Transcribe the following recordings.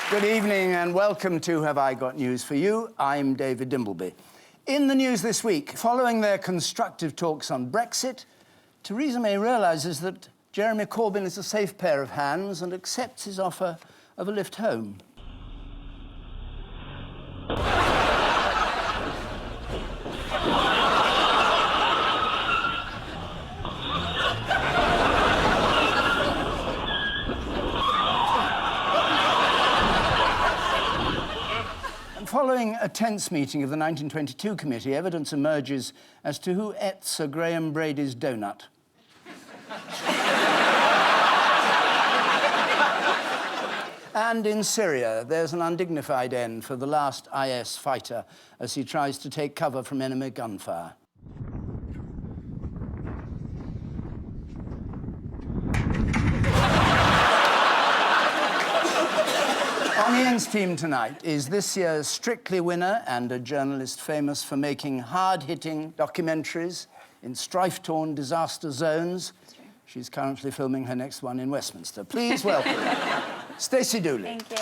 Good evening and welcome to Have I Got News for You? I'm David Dimbleby. In the news this week, following their constructive talks on Brexit, Theresa May realises that Jeremy Corbyn is a safe pair of hands and accepts his offer of a lift home. Following a tense meeting of the 1922 committee, evidence emerges as to who ate Sir Graham Brady's donut. And in Syria, there's an undignified end for the last IS fighter as he tries to take cover from enemy gunfire. On Ian's team tonight is this year's Strictly winner and a journalist famous for making hard-hitting documentaries in strife-torn disaster zones. She's currently filming her next one in Westminster. Please welcome Stacey Dooley. Thank you.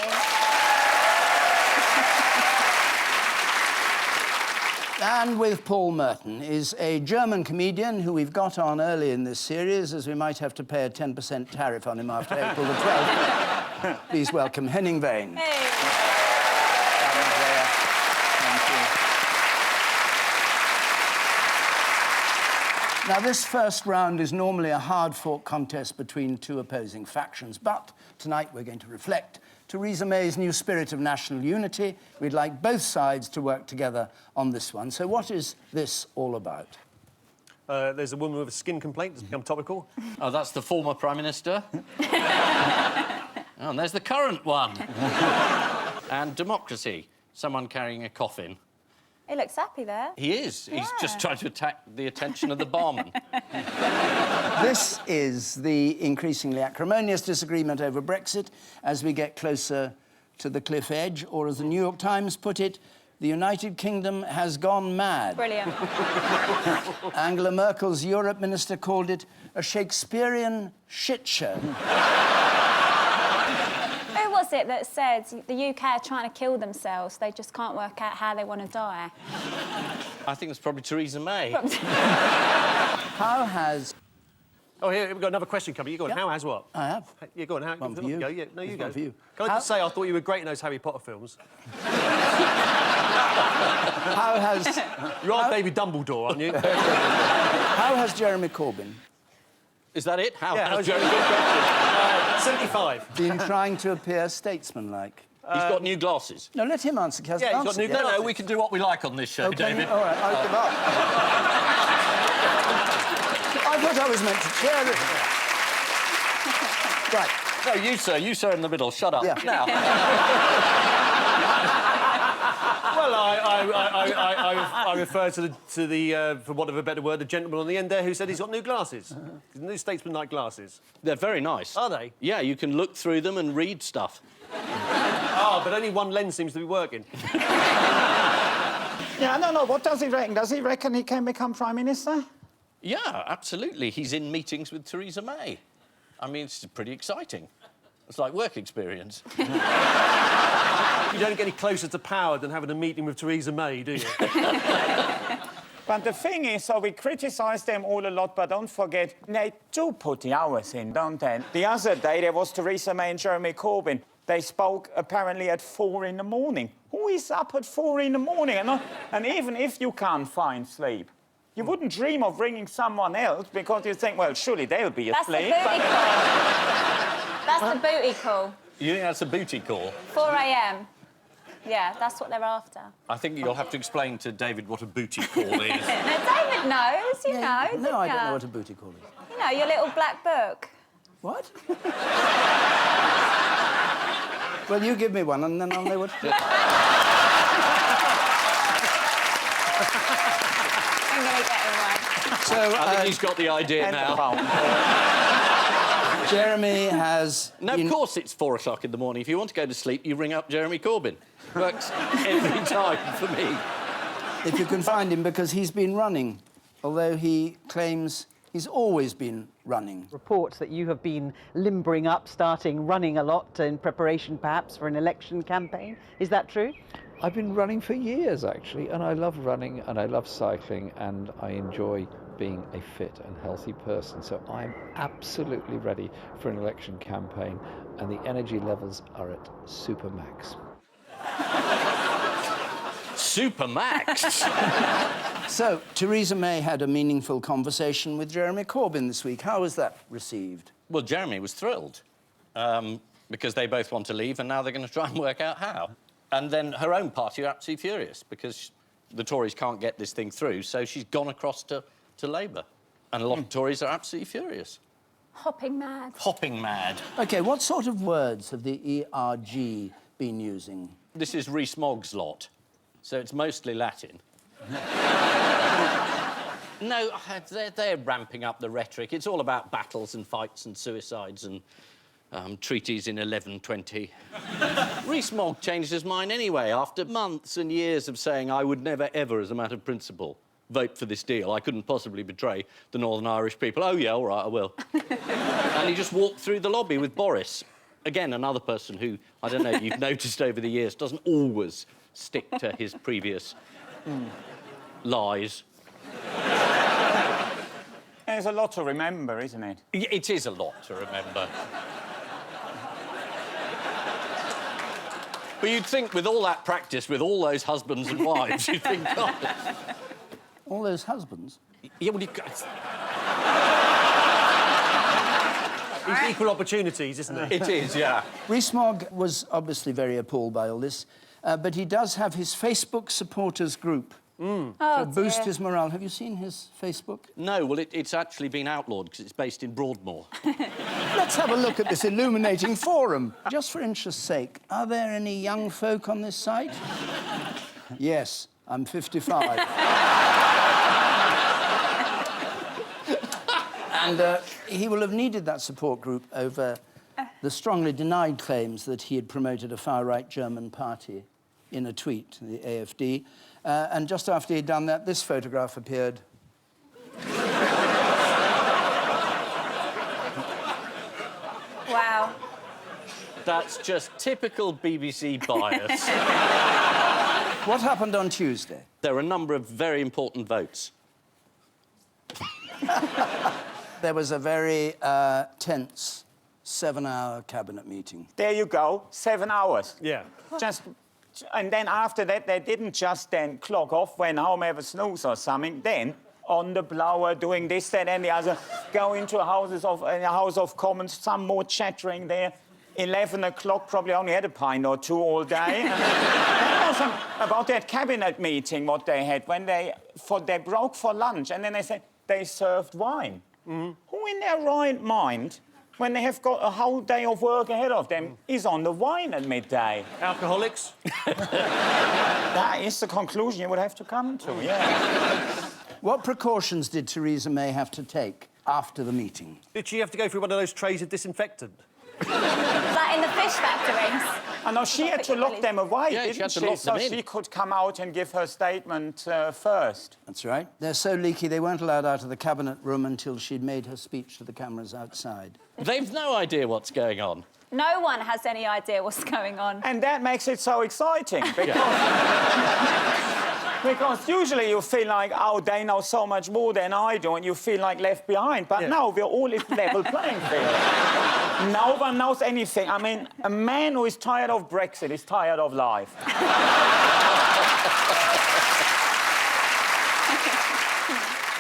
And with Paul Merton is a German comedian who we've got on early in this series, as we might have to pay a 10% tariff on him after April the 12th. Please welcome Henning Wehn. Hey. Now, this first round is normally a hard-fought contest between two opposing factions, but tonight we're going to reflect Theresa May's new spirit of national unity. We'd like both sides to work together on this one. So what is this all about? There's a woman with a skin complaint that's become topical. Oh, that's the former Prime Minister. Oh, and there's the current one. And democracy. Someone carrying a coffin. He looks happy there. He is. Yeah. He's just trying to attract the attention of the barman. This is the increasingly acrimonious disagreement over Brexit as we get closer to the cliff edge, or as the New York Times put it, the United Kingdom has gone mad. Brilliant. Angela Merkel's Europe minister called it a Shakespearean shit show. Who was it that said the UK are trying to kill themselves? They just can't work out how they want to die. I think it's probably Theresa May. How has... Oh, here, we've got another question coming. You go on. Yep. How has what? I have. Yeah, go on. How, One for you. Go. Yeah, no, you There's go. one for you. Can I just say, I thought you were great in those Harry Potter films. How has... You are David Dumbledore, aren't you? How has Jeremy Corbyn Is that it? How? Yeah, how's how's Jeremy? 75. been trying to appear statesmanlike? He's got new glasses. No, let him answer. Yeah, he's got new No, glasses. we can do what we like on this show, Okay, David. all right, I'll give up. I thought I was meant to chair it. Right. No, you sir in the middle. Shut up. Yeah. Now. Well, I refer to the for want of a better word, the gentleman on the end there who said he's got new glasses. New statesman-like glasses. They're very nice. Are they? Yeah, you can look through them and read stuff. Oh, but only one lens seems to be working. Yeah, I don't know. What does he reckon? Does he reckon he can become Prime Minister? Yeah, absolutely. He's in meetings with Theresa May. I mean, it's pretty exciting. It's like work experience. You don't get any closer to power than having a meeting with Theresa May, do you? But the thing is, so we criticise them all a lot, but don't forget, they do put the hours in, don't they? The other day, there was Theresa May and Jeremy Corbyn. They spoke apparently at 4 in the morning. Who is up at 4 in the morning? And even if you can't find sleep, you wouldn't dream of ringing someone else because you think, well, surely they'll be That's the asleep. booty call. That's the booty call. You think that's a booty call? 4 a.m. Yeah, that's what they're after. I think you'll have to explain to David what a booty call is. No, David knows, you know. No, I don't know what a booty call is. You know, your little black book. What? Well, you give me one and then I'll know what to do. I'm going to get him one. So, I think he's got the idea now. Jeremy has... No, of course it's 4 o'clock in the morning. If you want to go to sleep, you ring up Jeremy Corbyn. Works every time for me. If you can find him, because he's been running, although he claims He's always been running. Reports that you have been limbering up, running a lot in preparation perhaps for an election campaign. Is that true? I've been running for years, actually, and I love running and I love cycling and I enjoy being a fit and healthy person. So I'm absolutely ready for an election campaign and the energy levels are at supermax. Supermax? So, Theresa May had a meaningful conversation with Jeremy Corbyn this week. How was that received? Well, Jeremy was thrilled because they both want to leave and now they're going to try and work out how. And then her own party are absolutely furious because the Tories can't get this thing through, so she's gone across to Labour. And a lot of Tories are absolutely furious. Hopping mad. Hopping mad. OK, what sort of words have the ERG been using? This is Rees-Mogg's lot, so it's mostly Latin. No, they're ramping up the rhetoric. It's all about battles and fights and suicides and treaties in 1120. Rees-Mogg changed his mind anyway, after months and years of saying, I would never, ever, as a matter of principle, vote for this deal. I couldn't possibly betray the Northern Irish people. Oh, yeah, all right, I will. And he just walked through the lobby with Boris. Again, another person who, I don't know, you've noticed over the years, doesn't always stick to his previous lies. There's a lot to remember, isn't it? It is a lot to remember. But you'd think with all that practice, with all those husbands and wives, you'd think, God... All those husbands? Yeah, well, you've got... It's equal opportunities, isn't it? It is, yeah. Rees-Mogg was obviously very appalled by all this, but he does have his Facebook supporters group to boost his morale. Have you seen his Facebook? No, well, it's actually been outlawed because it's based in Broadmoor. Let's have a look at this illuminating forum. Just for interest's sake, are there any young folk on this site? Yes, I'm 55. And he will have needed that support group over the strongly denied claims that he had promoted a far-right German party in a tweet to the AfD. And just after he'd done that, this photograph appeared. Wow. That's just typical BBC bias. What happened on Tuesday? There are a number of very important votes. There was a very tense 7-hour cabinet meeting. There you go, 7 hours. Yeah. And then after that, they didn't just then clock off when home have a snooze or something. Then, on the blower, doing this, that, and the other, go into a House of Commons, some more chattering there. 11 o'clock, probably only had a pint or two all day. About that cabinet meeting, what they had, when they broke for lunch, and then they said they served wine. Mm-hmm. Who in their right mind, when they have got a whole day of work ahead of them, is on the wine at midday? Alcoholics? That is the conclusion you would have to come to, yeah. What precautions did Theresa May have to take after the meeting? Did she have to go through one of those trays of disinfectant? Like in the fish factories. I know she had to lock them away, Yeah, didn't she had to lock them in. So she could come out and give her statement first. That's right. They're so leaky they weren't allowed out of the cabinet room until she'd made her speech to the cameras outside. They've no idea what's going on. No one has any idea what's going on. And that makes it so exciting, because... Because usually you feel like, oh, they know so much more than I do, and you feel like left behind. But no, we're all in level playing field. No one knows anything. I mean, a man who is tired of Brexit is tired of life.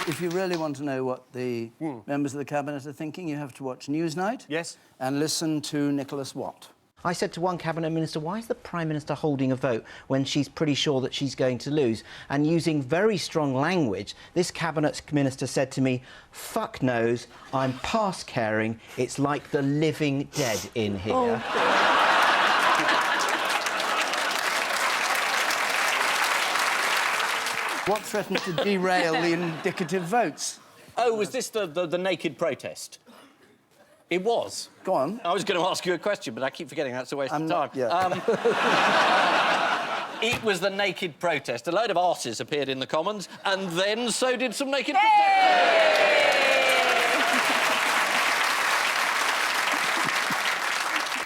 If you really want to know what the members of the cabinet are thinking, you have to watch Newsnight. Yes. And listen to Nicholas Watt. I said to one cabinet minister, why is the Prime Minister holding a vote when she's pretty sure that she's going to lose? And using very strong language, this cabinet minister said to me, fuck knows, I'm past caring, it's like the living dead in here. Oh. What threatened to derail the indicative votes? Oh, was this the naked protest? It was. Go on. I was going to ask you a question, but I keep forgetting that's a waste of time. Yeah. It was the naked protest. A load of arses appeared in the Commons, and then so did some naked protesters.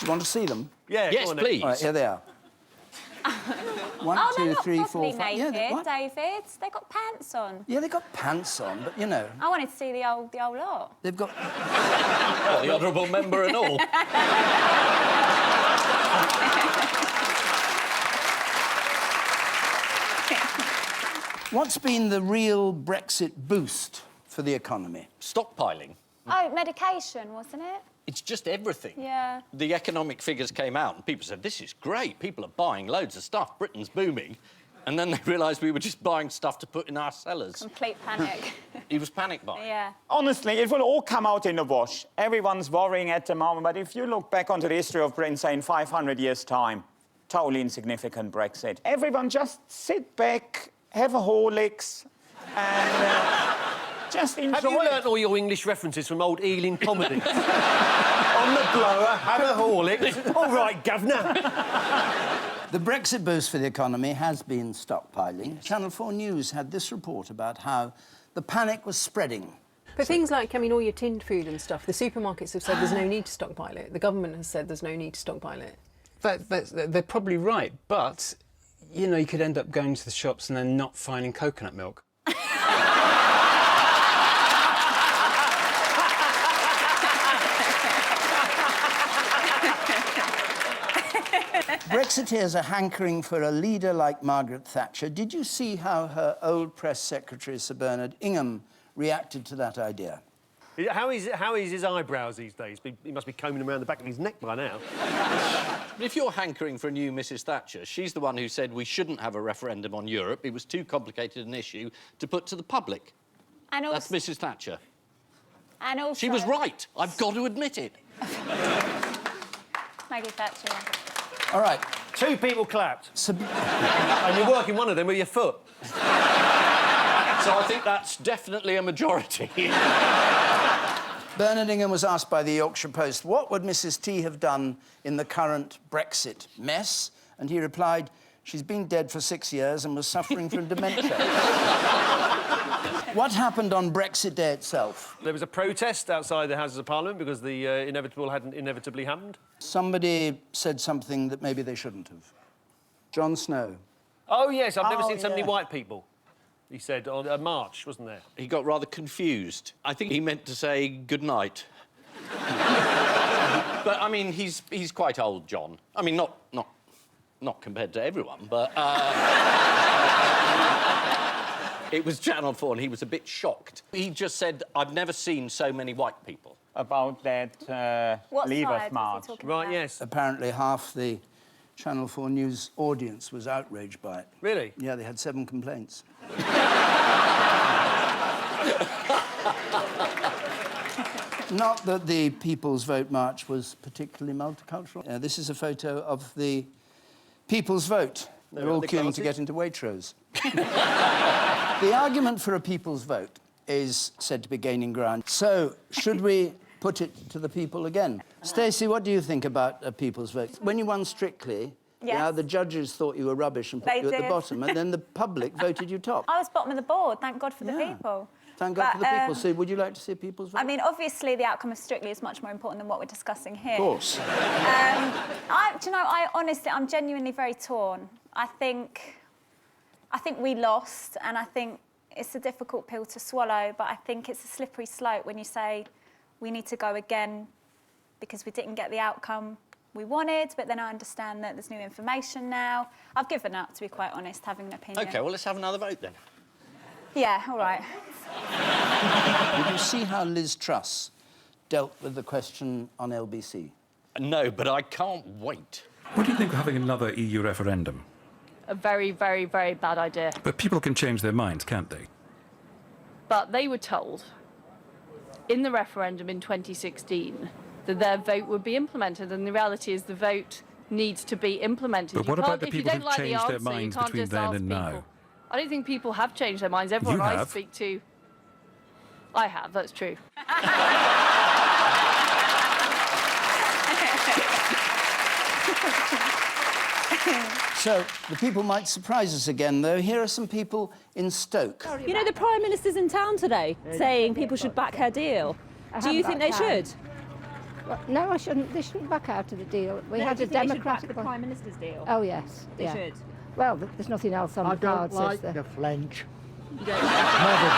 You want to see them? Yeah, Yes, go on then. please. All right, here they are. One, Oh, they're two, not three, properly four, five. naked, Yeah, what? David. They've got pants on. Yeah, they got pants on, but you know, I wanted to see the old lot. they've got. Well, the honourable member and all. What's been the real Brexit boost for the economy? Stockpiling. Oh, medication, wasn't it? It's just everything. Yeah. The economic figures came out and people said, this is great. People are buying loads of stuff. Britain's booming. And then they realised we were just buying stuff to put in our cellars. Complete panic. He was panic buying. Yeah. Honestly, it will all come out in the wash. Everyone's worrying at the moment, but if you look back onto the history of Britain, say, in 500 years' time, totally insignificant Brexit. Everyone just sit back, have a Horlicks, and just enjoy Have you it. learnt all your English references from old Ealing comedy? On the blower, have a Horlick. All right, governor. The Brexit boost for the economy has been stockpiling. Channel 4 News had this report about how the panic was spreading. But things like, I mean, all your tinned food and stuff, the supermarkets have said there's no need to stockpile it. The government has said there's no need to stockpile it. They're probably right, but, you know, you could end up going to the shops and then not finding coconut milk. Brexiteers are hankering for a leader like Margaret Thatcher. Did you see how her old press secretary, Sir Bernard Ingham, reacted to that idea? How is his eyebrows these days? He must be combing them around the back of his neck by now. But if you're hankering for a new Mrs Thatcher, she's the one who said we shouldn't have a referendum on Europe. It was too complicated an issue to put to the public. And also, That's Mrs Thatcher. And also... She was right. I've got to admit it. Maggie Thatcher. All right. 2 people clapped. And you're working one of them with your foot. So I think that's definitely a majority. Bernard Ingham was asked by the Yorkshire Post, what would Mrs T have done in the current Brexit mess? And he replied, she's been dead for 6 years and was suffering from dementia. What happened on Brexit Day itself? There was a protest outside the Houses of Parliament because the inevitable hadn't inevitably happened. Somebody said something that maybe they shouldn't have. John Snow. Oh, yes, I've never seen so many yeah. white people. He said on a march, wasn't there? He got rather confused. I think he meant to say good night. But, I mean, he's quite old, John. I mean, not compared to everyone, but... It was Channel 4 and he was a bit shocked. He just said, I've never seen so many white people. About that What Leave side Us was he March. talking Right, about? yes. Apparently half the Channel 4 News audience was outraged by it. Really? Yeah, they had 7 complaints. Not that the People's Vote March was particularly multicultural. This is a photo of the People's Vote. They're all the queuing to glasses? get into Waitrose. The argument for a People's Vote is said to be gaining ground. So, should we put it to the people again? Stacey, what do you think about a People's Vote? When you won Strictly, Yes. the judges thought you were rubbish and put They you at the did. bottom, and then the public voted you top. I was bottom of the board, thank God for the Yeah. people. Thank God But, for the people. So, would you like to see a People's Vote? I mean, obviously, the outcome of Strictly is much more important than what we're discussing here. Of course. Do you know, I'm genuinely very torn. I think we lost, and I think it's a difficult pill to swallow, but I think it's a slippery slope when you say we need to go again because we didn't get the outcome we wanted, but then I understand that there's new information now. I've given up, to be quite honest, having an opinion. OK, well, let's have another vote then. Yeah, all right. Did you see how Liz Truss dealt with the question on LBC? No, but I can't wait. What do you think of having another EU referendum? A very, very, very bad idea. But people can change their minds, can't they? But they were told in the referendum in 2016 that their vote would be implemented, and the reality is the vote needs to be implemented. But what You about can't- the if you people don't who've like the changed their answer, you minds can't between just then ask and people. now? I don't think people have changed their minds. Everyone You I have. speak to... I have, that's true. So, the people might surprise us again, though. Here are some people in Stoke. You know, the Prime Minister's in town today saying people should back her deal. Do you think they should? No, I shouldn't. They shouldn't back out of the deal. We had a democratic. The Prime Minister's deal. Oh yes, They yeah. should. Well, there's nothing else on the cards, is there? the French. You don't Never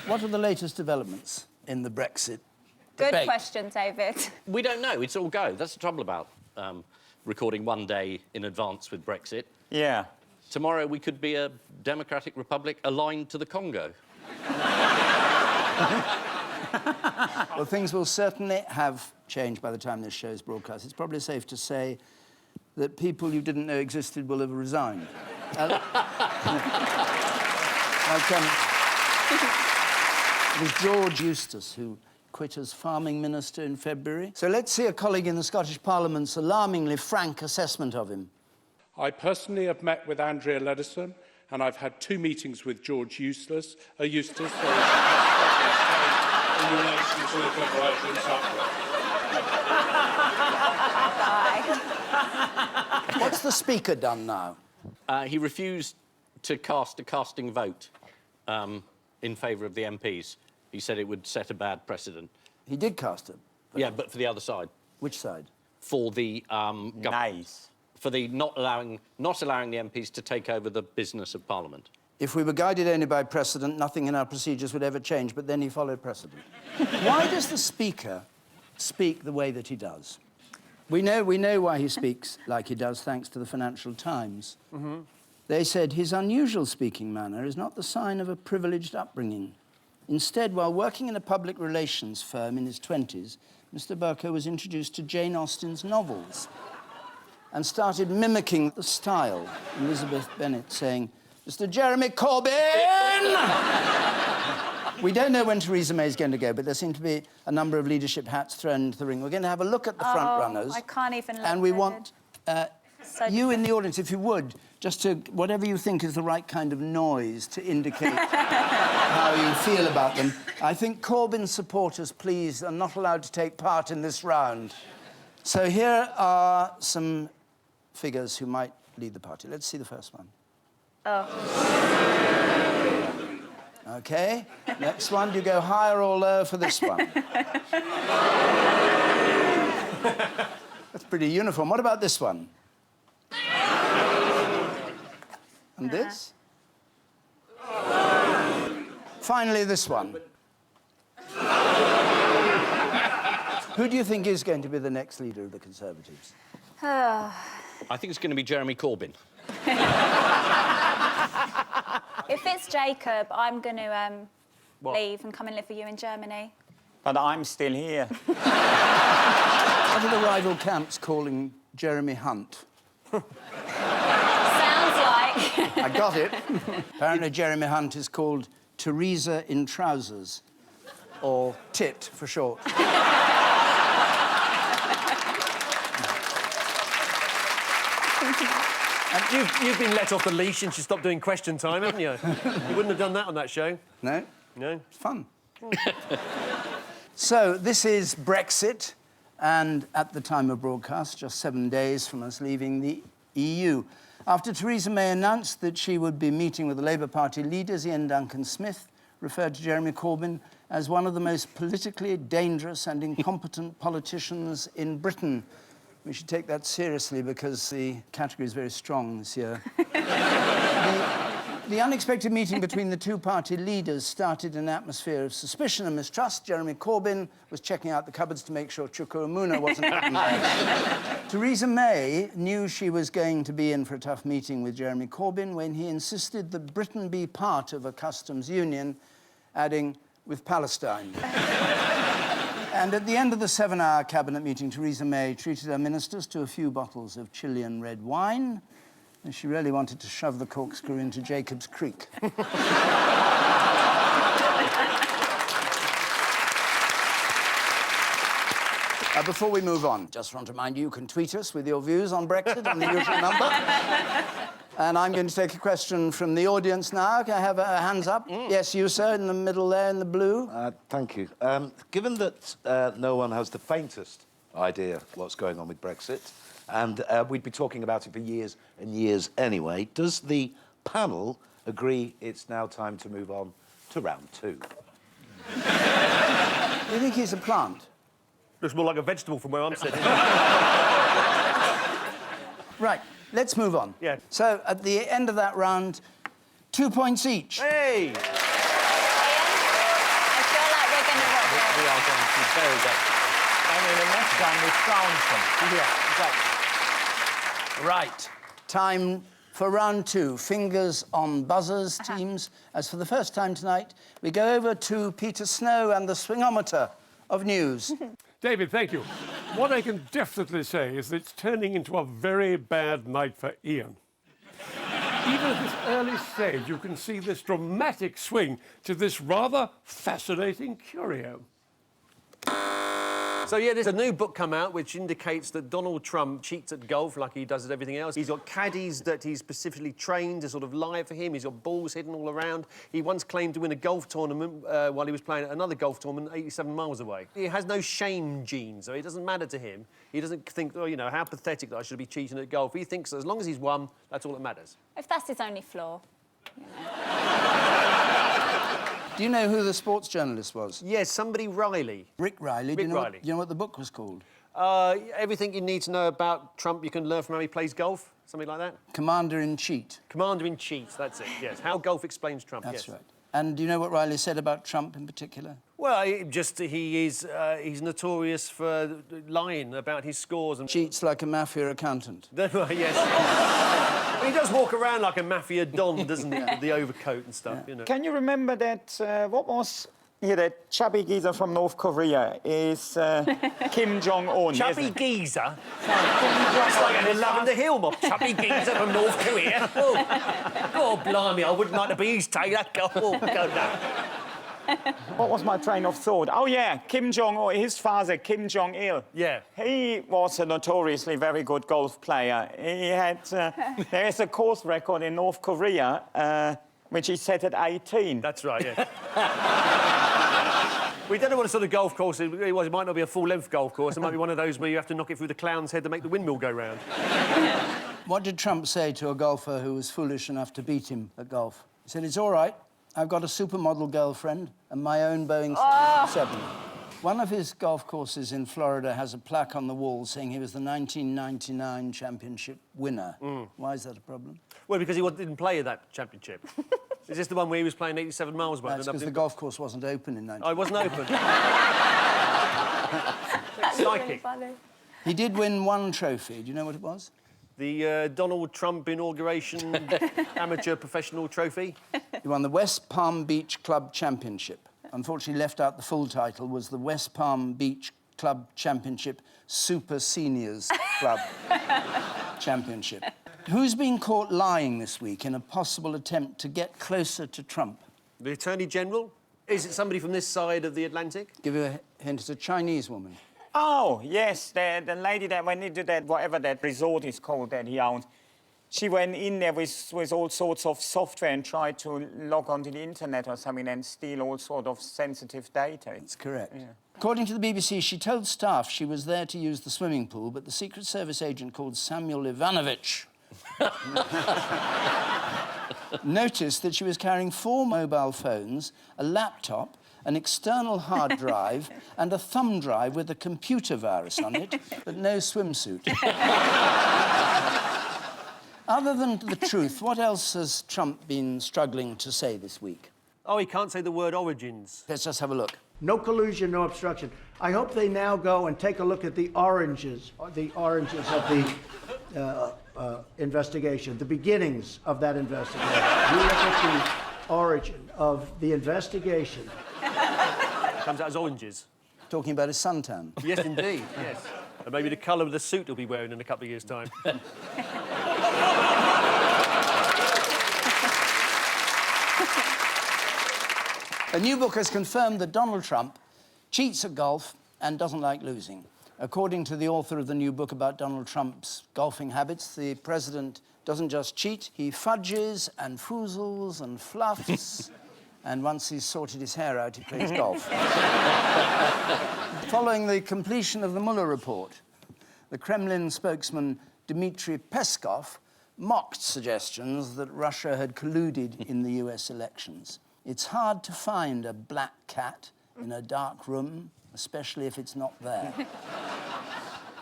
What are the latest developments in the Brexit Good debate? question, David. We don't know. It's all go. That's the trouble about recording one day in advance with Brexit. Yeah. Tomorrow we could be a democratic republic aligned to the Congo. Well, things will certainly have changed by the time this show is broadcast. It's probably safe to say that people you didn't know existed will have resigned. It was George Eustace who quit as farming minister in February. So let's see a colleague in the Scottish Parliament's alarmingly frank assessment of him. I personally have met with Andrea Ledison, and I've had 2 meetings with George Eustace in relation to the preparation supplement. What's the Speaker done now? He refused to cast a casting vote in favour of the MPs. He said it would set a bad precedent. He did cast it? Yeah, but for the other side. Which side? For the Nice. For the not allowing the MPs to take over the business of Parliament. If we were guided only by precedent, nothing in our procedures would ever change, but then he followed precedent. Why does the Speaker speak the way that he does? We know why he speaks like he does, thanks to the Financial Times. Mm-hmm. They said his unusual speaking manner is not the sign of a privileged upbringing. Instead, while working in a public relations firm in his 20s, Mr. Burko was introduced to Jane Austen's novels and started mimicking the style. Elizabeth Bennet saying, "Mr. Jeremy Corbyn!" We don't know when Theresa May is going to go, but there seem to be a number of leadership hats thrown into the ring. We're going to have a look at the front runners. I can't even look. And we want So you in the audience, if you would, just to, whatever you think is the right kind of noise to indicate how you feel about them. I think Corbyn supporters, please, are not allowed to take part in this round. So here are some figures who might lead the party. Let's see the first one. Oh. OK. Next one. Do you go higher or lower for this one? That's pretty uniform. What about this one? And this? Finally, this one. Who do you think is going to be the next leader of the Conservatives? I think it's going to be Jeremy Corbyn. If it's Jacob, I'm going to leave and come and live with you in Germany. But I'm still here. What are the rival camps calling Jeremy Hunt? Sounds like. I got it. Apparently, Jeremy Hunt is called Teresa in trousers, or Tit for short. And you've been let off the leash since you stopped doing question time, haven't you? You wouldn't have done that on that show. No? No. It's fun. So, this is Brexit, and at the time of broadcast, just 7 days from us leaving the EU. After Theresa May announced that she would be meeting with the Labour Party leaders, Ian Duncan Smith referred to Jeremy Corbyn as one of the most politically dangerous and incompetent politicians in Britain. We should take that seriously because the category is very strong this year. The unexpected meeting between the two party leaders started an atmosphere of suspicion and mistrust. Jeremy Corbyn was checking out the cupboards to make sure Chuka Umunna wasn't hidden there. Theresa May knew she was going to be in for a tough meeting with Jeremy Corbyn when he insisted that Britain be part of a customs union, adding, with Palestine. And at the end of the 7-hour cabinet meeting, Theresa May treated her ministers to a few bottles of Chilean red wine, and she really wanted to shove the corkscrew into Jacob's Creek. Before we move on, just want to remind you can tweet us with your views on Brexit on the usual number. And I'm going to take a question from the audience now. Can I have hands up? Yes, you, sir, in the middle there, in the blue. Thank you. Given that no one has the faintest idea what's going on with Brexit, and we'd be talking about it for years and years anyway, does the panel agree it's now time to move on to round 2. You think he's a plant? Looks more like a vegetable from where I'm sitting. Right, let's move on. Yeah. So, at the end of that round, 2 points each. Hey! I feel like we're going to rock it. We are going to be very good. And in the next one, we trounce them. Yeah, exactly. Right. Time for round 2. Fingers on buzzers, teams. As for the first time tonight, we go over to Peter Snow and the swingometer of news. David, thank you. What I can definitely say is that it's turning into a very bad night for Ian. Even at this early stage, you can see this dramatic swing to this rather fascinating curio. So, yeah, there's a new book come out which indicates that Donald Trump cheats at golf like he does at everything else. He's got caddies that he's specifically trained to sort of lie for him. He's got balls hidden all around. He once claimed to win a golf tournament while he was playing at another golf tournament 87 miles away. He has no shame gene, so it doesn't matter to him. He doesn't think, oh, you know, how pathetic that I should be cheating at golf. He thinks that as long as he's won, that's all that matters. If that's his only flaw. Do you know who the sports journalist was? Yes, somebody Riley. Rick Riley. Rick Riley. Do you know what the book was called? Everything you need to know about Trump you can learn from how he plays golf, something like that. Commander-in-Chief. Commander-in-Chief, that's it, yes. How golf explains Trump, That's yes. right. And do you know what Riley said about Trump in particular? Well, he's notorious for lying about his scores and... Cheats like a mafia accountant. Yes. He does walk around like a mafia don, doesn't he? With the overcoat and stuff, you know. Can you remember that, what was... Yeah, that chubby geezer from North Korea is Kim Jong-un. Chubby geezer? It's like a Lavender Hill mob. Chubby geezer from North Korea. Oh, blimey, I wouldn't like to be his tailor. Go down. What was my train of thought? Oh, yeah, Kim Jong-un, his father, Kim Jong-il. Yeah. He was a notoriously very good golf player. He had... there is a course record in North Korea, which he set at 18. That's right, yeah. We don't know what sort of golf course it was. It might not be a full-length golf course. It might be one of those where you have to knock it through the clown's head to make the windmill go round. What did Trump say to a golfer who was foolish enough to beat him at golf? He said, "It's all right. I've got a supermodel girlfriend and my own Boeing 777. One of his golf courses in Florida has a plaque on the wall saying he was the 1999 championship winner. Why is that a problem? Well, because he didn't play at that championship. Is this the one where he was playing 87 miles? That's because the golf course wasn't open in 1999. Oh, it wasn't open. Psychic. Really. He did win one trophy. Do you know what it was? The Donald Trump inauguration amateur professional trophy. He won the West Palm Beach Club Championship. Unfortunately, left out the full title was the West Palm Beach Club Championship Super Seniors Club Championship. Who's been caught lying this week in a possible attempt to get closer to Trump? The Attorney General? Is it somebody from this side of the Atlantic? Give you a hint, it's a Chinese woman. Oh, yes, the lady that went into that, whatever that resort is called that he owned, she went in there with all sorts of software and tried to log onto the internet or something and steal all sort of sensitive data. That's correct. Yeah. According to the BBC, she told staff she was there to use the swimming pool, but the Secret Service agent called Samuel Ivanovich noticed that she was carrying 4 mobile phones, a laptop, an external hard drive and a thumb drive with a computer virus on it, but no swimsuit. Other than the truth, what else has Trump been struggling to say this week? Oh, he can't say the word origins. Let's just have a look. No collusion, no obstruction. I hope they now go and take a look at the oranges of the investigation, the beginnings of that investigation. You look at the origin of the investigation. Comes out as oranges. Talking about his suntan. Yes, indeed, yes. And maybe the colour of the suit he'll be wearing in a couple of years' time. A new book has confirmed that Donald Trump cheats at golf and doesn't like losing. According to the author of the new book about Donald Trump's golfing habits, the president doesn't just cheat, he fudges and foozles and fluffs. And once he's sorted his hair out, he plays golf. Following the completion of the Mueller report, the Kremlin spokesman Dmitry Peskov mocked suggestions that Russia had colluded in the US elections. It's hard to find a black cat in a dark room, especially if it's not there.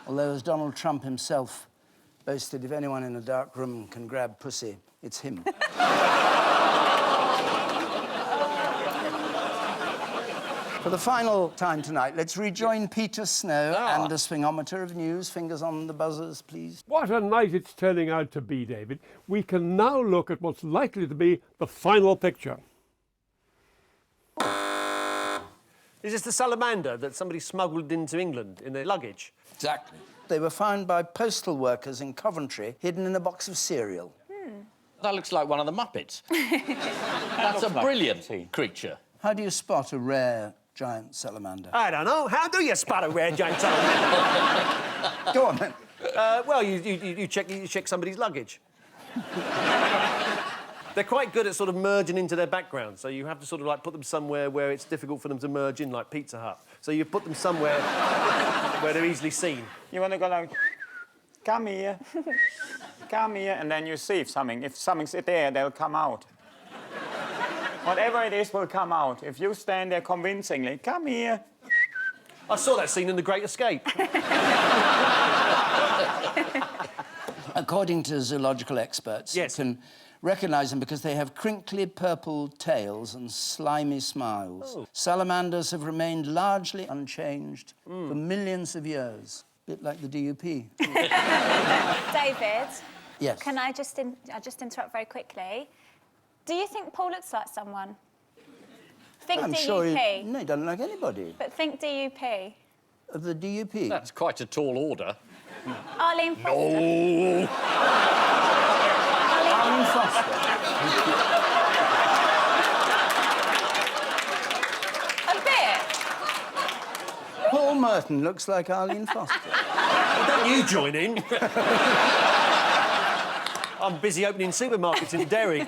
Although, as Donald Trump himself boasted, if anyone in a dark room can grab pussy, it's him. For the final time tonight, let's rejoin Peter Snow and the swingometer of news. Fingers on the buzzers, please. What a night it's turning out to be, David. We can now look at what's likely to be the final picture. Is this the salamander that somebody smuggled into England in their luggage? Exactly. They were found by postal workers in Coventry, hidden in a box of cereal. That looks like one of the Muppets. That's a brilliant creature. How do you spot a rare giant salamander? I don't know. How do you spot a rare giant salamander? Go on, then. Well, you check somebody's luggage. They're quite good at sort of merging into their background, so you have to sort of, like, put them somewhere where it's difficult for them to merge in, like Pizza Hut. So you put them somewhere where they're easily seen. You want to go like, come here, come here, and then you see if something's there, they'll come out. Whatever it is will come out. If you stand there convincingly, come here. I saw that scene in The Great Escape. According to zoological experts, you can recognise them because they have crinkly purple tails and slimy smiles. Salamanders have remained largely unchanged for millions of years. A bit like the DUP. David? Yes? Can I just interrupt very quickly? Do you think Paul looks like someone? Think I'm DUP. sure he... No, he doesn't like anybody. But think DUP. Of the DUP? That's quite a tall order. Arlene Foster. No! Arlene Foster. A bit. Paul Merton looks like Arlene Foster. Well, don't you join in? I'm busy opening supermarkets in Derry.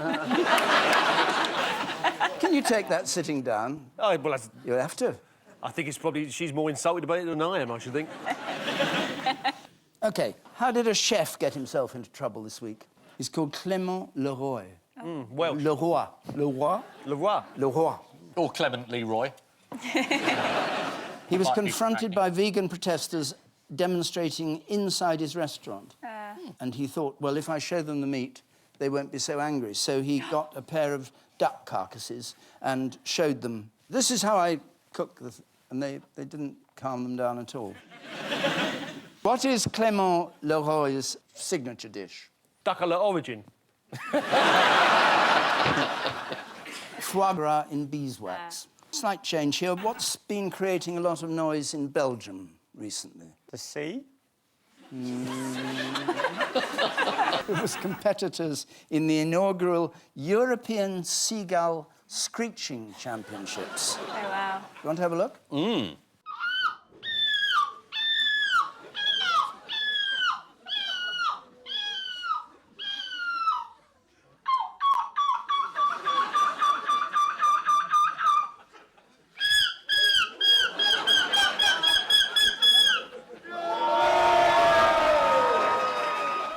Can you take that sitting down? Oh, well, you'll have to. I think it's probably... She's more insulted about it than I am, I should think. OK, how did a chef get himself into trouble this week? He's called Clément Leroy. Welsh. Leroy. Leroy? Leroy. Leroy. Or Clement Leroy. He was confronted by vegan protesters demonstrating inside his restaurant. And he thought, well, if I show them the meat, they won't be so angry. So he got a pair of duck carcasses and showed them, this is how I cook the... And they didn't calm them down at all. What is Clément Leroy's signature dish? Duck à l'origine. Foie gras in beeswax. Slight change here. What's been creating a lot of noise in Belgium recently? The sea? It was competitors in the inaugural European Seagull Screeching Championships. Oh, wow. You want to have a look?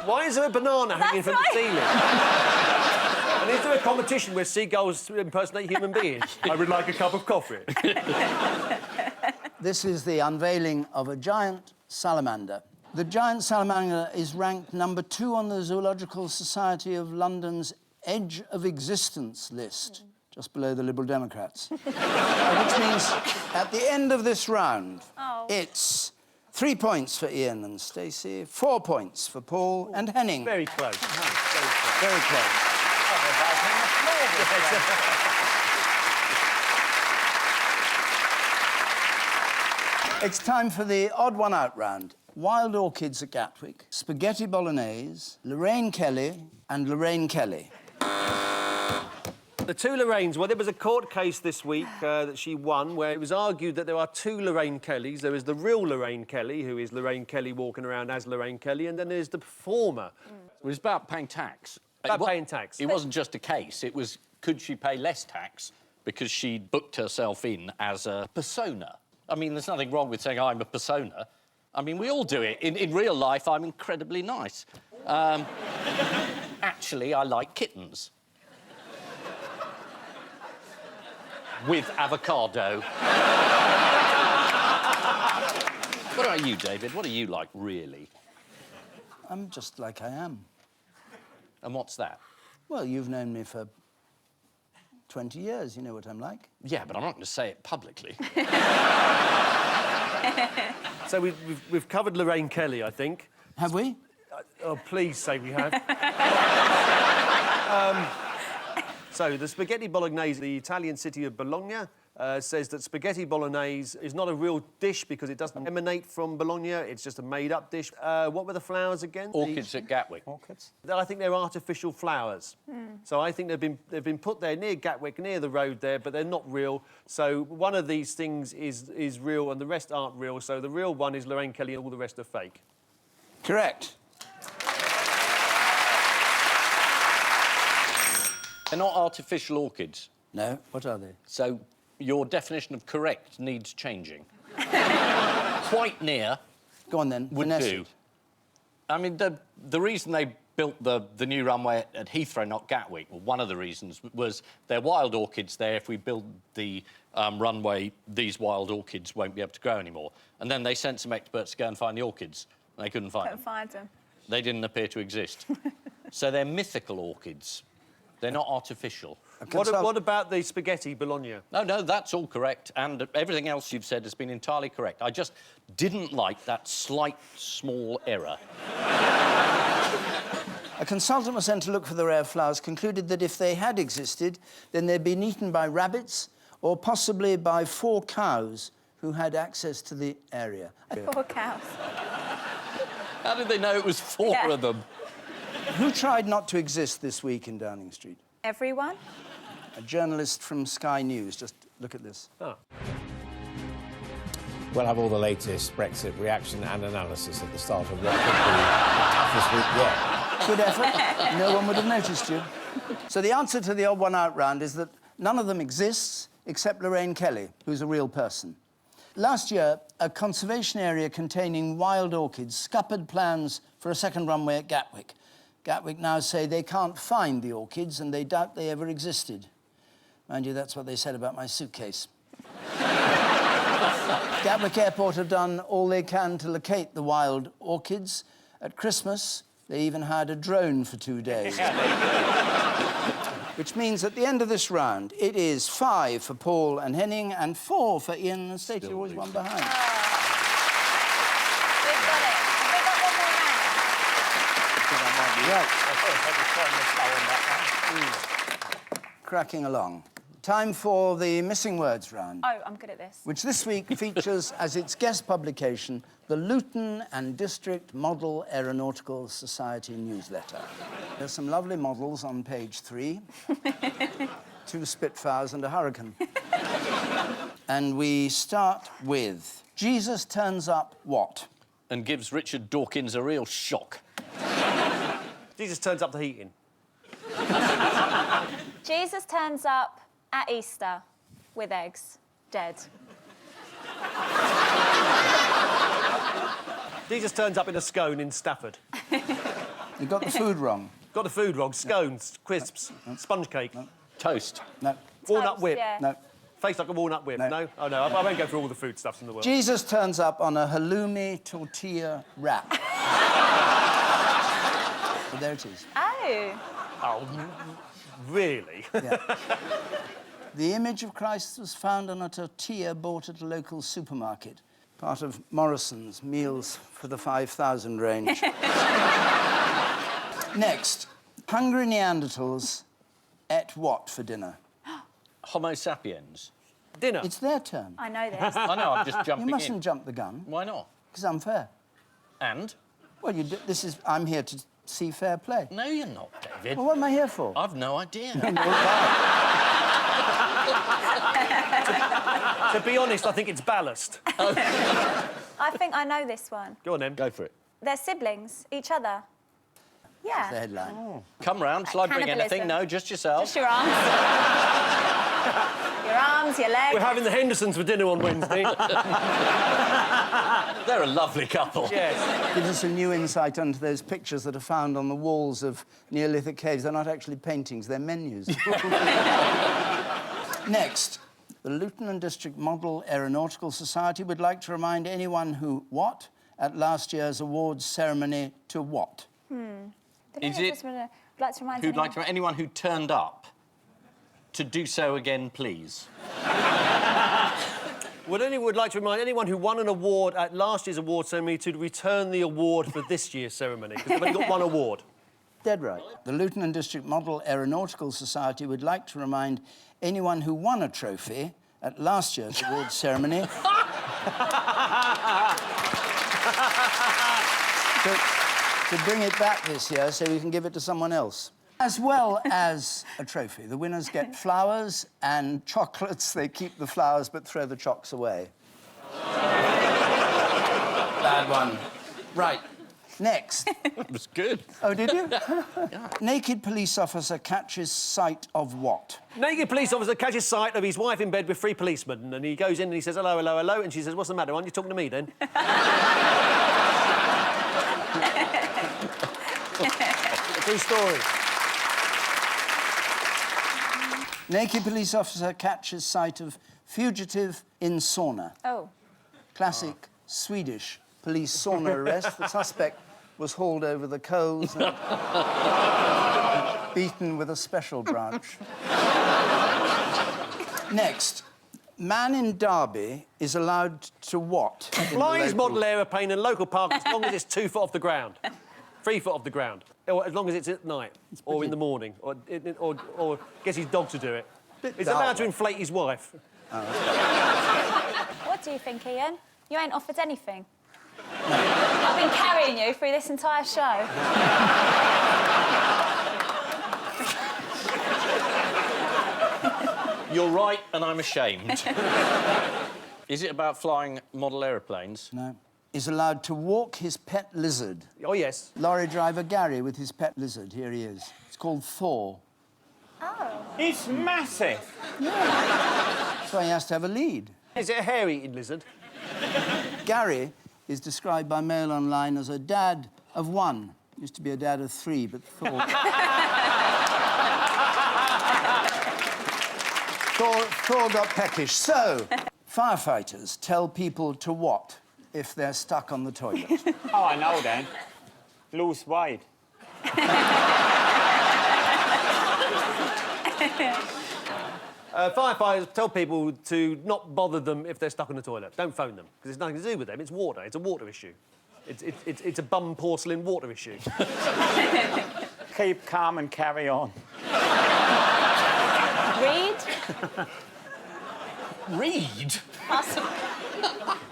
Why is there a banana hanging from the ceiling? And is there a competition where seagulls impersonate human beings? I would like a cup of coffee. This is the unveiling of a giant salamander. The giant salamander is ranked #2 on the Zoological Society of London's Edge of Existence list, just below the Liberal Democrats. Which means, at the end of this round, it's 3 points for Ian and Stacey, 4 points for Paul and Henning. Very close. Very close. It's time for the odd one out round. Wild orchids at Gatwick, spaghetti bolognese, Lorraine Kelly and Lorraine Kelly. The two Lorraines, well, there was a court case this week that she won where it was argued that there are two Lorraine Kellys. There is the real Lorraine Kelly, who is Lorraine Kelly walking around as Lorraine Kelly, and then there's the performer. It was about paying tax. About paying tax. It wasn't just a case. It was, could she pay less tax because she'd booked herself in as a persona? I mean, there's nothing wrong with saying I'm a persona. I mean, we all do it. In real life, I'm incredibly nice. Actually, I like kittens. With avocado. What about you, David? What are you like, really? I'm just like I am. And what's that? Well, you've known me for 20 years. You know what I'm like. Yeah, but I'm not going to say it publicly. So we've covered Lorraine Kelly, I think. Have we? Oh, please say we have. So the spaghetti bolognese, the Italian city of Bologna, says that spaghetti bolognese is not a real dish because it doesn't emanate from Bologna. It's just a made-up dish. What were the flowers again? Orchids at Gatwick. Orchids? I think they're artificial flowers. So I think they've been put there near Gatwick, near the road there, but they're not real. So one of these things is real and the rest aren't real. So the real one is Lorraine Kelly and all the rest are fake. Correct. They're not artificial orchids. No, what are they? So your definition of correct needs changing. Quite near. Go on then. Would finesse do. it. I mean, the reason they built the new runway at Heathrow, not Gatwick, well, one of the reasons was they're wild orchids there. If we build the runway, these wild orchids won't be able to grow anymore. And then they sent some experts to go and find the orchids, and they couldn't find them. Couldn't find them. They didn't appear to exist. So they're mythical orchids. They're not artificial. What about the spaghetti Bologna? No, that's all correct, and everything else you've said has been entirely correct. I just didn't like that slight, small error. A consultant was sent to look for the rare flowers, concluded that if they had existed, then they'd been eaten by rabbits or possibly by 4 cows who had access to the area. 4 cows. How did they know it was 4 of them? Who tried not to exist this week in Downing Street? Everyone? A journalist from Sky News. Just look at this. Oh. We'll have all the latest Brexit reaction and analysis at the start of what could be the toughest week yet. Good effort. No one would have noticed you. So the answer to the odd one out round is that none of them exists except Lorraine Kelly, who's a real person. Last year, a conservation area containing wild orchids scuppered plans for a second runway at Gatwick. Gatwick now say they can't find the orchids and they doubt they ever existed. Mind you, that's what they said about my suitcase. Gatwick Airport have done all they can to locate the wild orchids. At Christmas, they even hired a drone for 2 days. Which means at the end of this round, it is 5 for Paul and Henning and 4 for Ian and Stacey, always one behind. Right. Cracking along. Time for the missing words round. Oh, I'm good at this. Which this week features as its guest publication the Luton and District Model Aeronautical Society newsletter. There's some lovely models on page 3. 2 Spitfires and a Hurricane. And we start with Jesus turns up what? And gives Richard Dawkins a real shock. Jesus turns up the heating. Jesus turns up at Easter with eggs, dead. Jesus turns up in a scone in Stafford. You got the food wrong. Got the food wrong. Scones, crisps, sponge cake. Toast. No. Walnut Toast, whip. yeah. No. Face like a walnut whip. No? Oh, no, I won't go through all the food stuffs in the world. Jesus turns up on a halloumi tortilla wrap. So there it is. Oh. Oh, really? Yeah. The image of Christ was found on a tortilla bought at a local supermarket, part of Morrison's Meals for the 5,000 range. Next, hungry Neanderthals ate what for dinner? Homo sapiens. Dinner. It's their turn. I know this. I know, I'm just jumping You mustn't in. jump the gun. Why not? Because I'm fair. And? Well, I'm here to see fair play. No, you're not, David. Well, what am I here for? I've no idea. To be honest, I think it's ballast. I think I know this one. Go on, then. Go for it. They're siblings, each other. That's the Yeah. headline. Come round. Shall I bring Cannibalism. anything? No, just yourself. Just your answer. Your arms, your legs. We're having the Hendersons for dinner on Wednesday. They're a lovely couple. Yes. Gives us a new insight into those pictures that are found on the walls of Neolithic caves. They're not actually paintings, they're menus. Next, the Luton and District Model Aeronautical Society would like to remind anyone who what at last year's awards ceremony to what? Is it Like to remind who'd like to anyone who turned up to do so again, please? Would like to remind anyone who won an award at last year's award ceremony to return the award for this year's ceremony, because they've only got one award. Dead right. The Luton and District Model Aeronautical Society would like to remind anyone who won a trophy at last year's awards ceremony to bring it back this year so we can give it to someone else. As well as a trophy, the winners get flowers and chocolates. They keep the flowers but throw the chocks away. Bad one. Right. Next. That was good. Oh, did you? Yeah. Naked police officer catches sight of what? Naked police officer catches sight of his wife in bed with 3 policemen, and he goes in and he says, hello, hello, hello, and she says, what's the matter? Aren't you talking to me, then? True story. Naked police officer catches sight of fugitive in sauna. Oh. Classic Swedish police sauna arrest. The suspect was hauled over the coals and beaten with a special branch. Next, man in Derby is allowed to what? Fly his model aeroplane in local park as long as it's 2 foot off the ground. 3 foot off the ground. Or as long as it's at night or in the morning or gets his dog to do it. He's allowed to inflate his wife. What do you think, Ian? You ain't offered anything. I've been carrying you through this entire show. You're right, and I'm ashamed. Is it about flying model aeroplanes? No. Is allowed to walk his pet lizard. Oh, yes. Lorry driver Gary with his pet lizard. Here he is. It's called Thor. Oh. It's massive. Yeah. That's why he has to have a lead. Is it a hair-eating lizard? Gary is described by Mail Online as a dad of 1. Used to be a dad of 3, but Thor... Thor got peckish. So, firefighters tell people to what if they're stuck on the toilet? Oh, I know then. Lose weight. Firefighters tell people to not bother them if they're stuck on the toilet. Don't phone them, because it's nothing to do with them. It's water. It's a water issue. It's a bum porcelain water issue. Keep calm and carry on. Read. Read?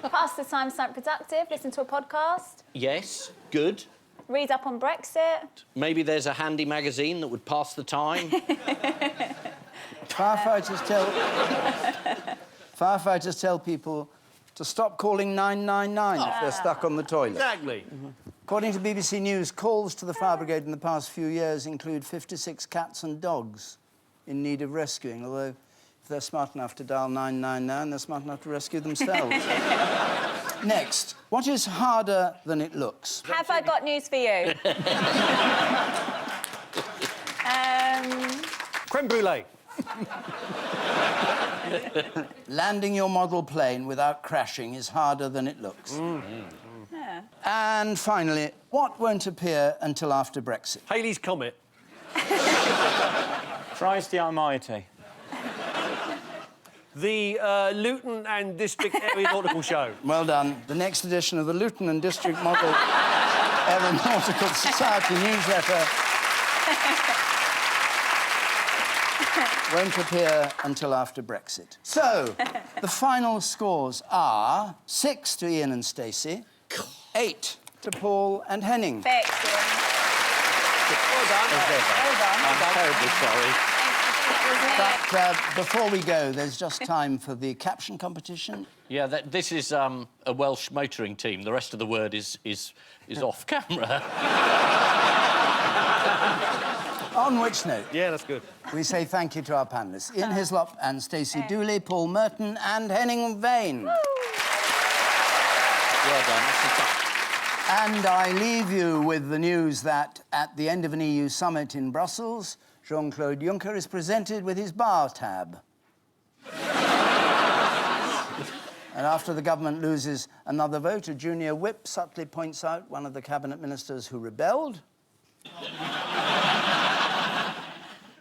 Pass the time, something productive. Listen to a podcast. Yes, good. Read up on Brexit. Maybe there's a handy magazine that would pass the time. Firefighters tell people to stop calling 999 if they're stuck on the toilet. Exactly. According to BBC News, calls to the fire brigade in the past few years include 56 cats and dogs in need of rescuing, although if they're smart enough to dial 999, they're smart enough to rescue themselves. Next, what is harder than it looks? Have I got news for you? Creme brulee. Landing your model plane without crashing is harder than it looks. Yeah. And finally, what won't appear until after Brexit? Halley's Comet. Christ the Almighty. The Luton and District Aeronautical Show. Well done. The next edition of the Luton and District Model Aeronautical Society newsletter won't appear until after Brexit. So, the final scores are 6 to Ian and Stacey, 8 to Paul and Henning. Thanks, Well done. I'm terribly sorry. But before we go, there's just time for the caption competition. Yeah, this is a Welsh motoring team. The rest of the word is off camera. On which note? Yeah, that's good. We say thank you to our panellists, Ian Hislop and Stacey Dooley, Paul Merton and Henning Vane. Well done. That's the top. And I leave you with the news that at the end of an EU summit in Brussels, Jean-Claude Juncker is presented with his bar tab. And after the government loses another vote, a junior whip subtly points out one of the cabinet ministers who rebelled.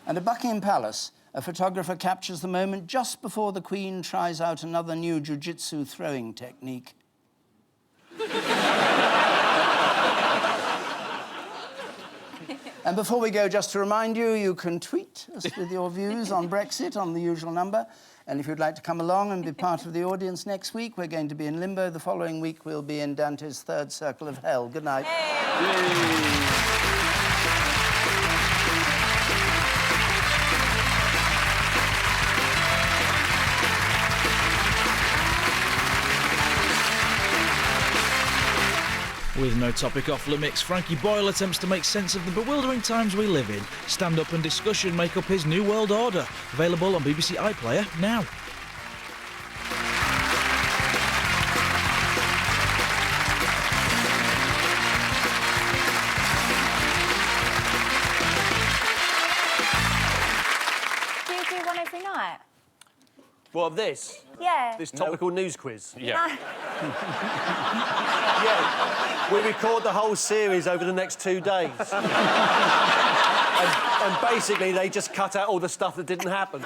And at Buckingham Palace, a photographer captures the moment just before the Queen tries out another new jiu-jitsu throwing technique. And before we go, just to remind you, you can tweet us with your views on Brexit on the usual number. And if you'd like to come along and be part of the audience next week, we're going to be in Limbo. The following week, we'll be in Dante's Third Circle of Hell. Good night. With no topic off limits, Frankie Boyle attempts to make sense of the bewildering times we live in. Stand-up and discussion make up his new world order. Available on BBC iPlayer now. Do you do one every night? What, of this? Yeah. This topical news quiz? Yeah. Yeah. We record the whole series over the next 2 days. and basically, they just cut out all the stuff that didn't happen.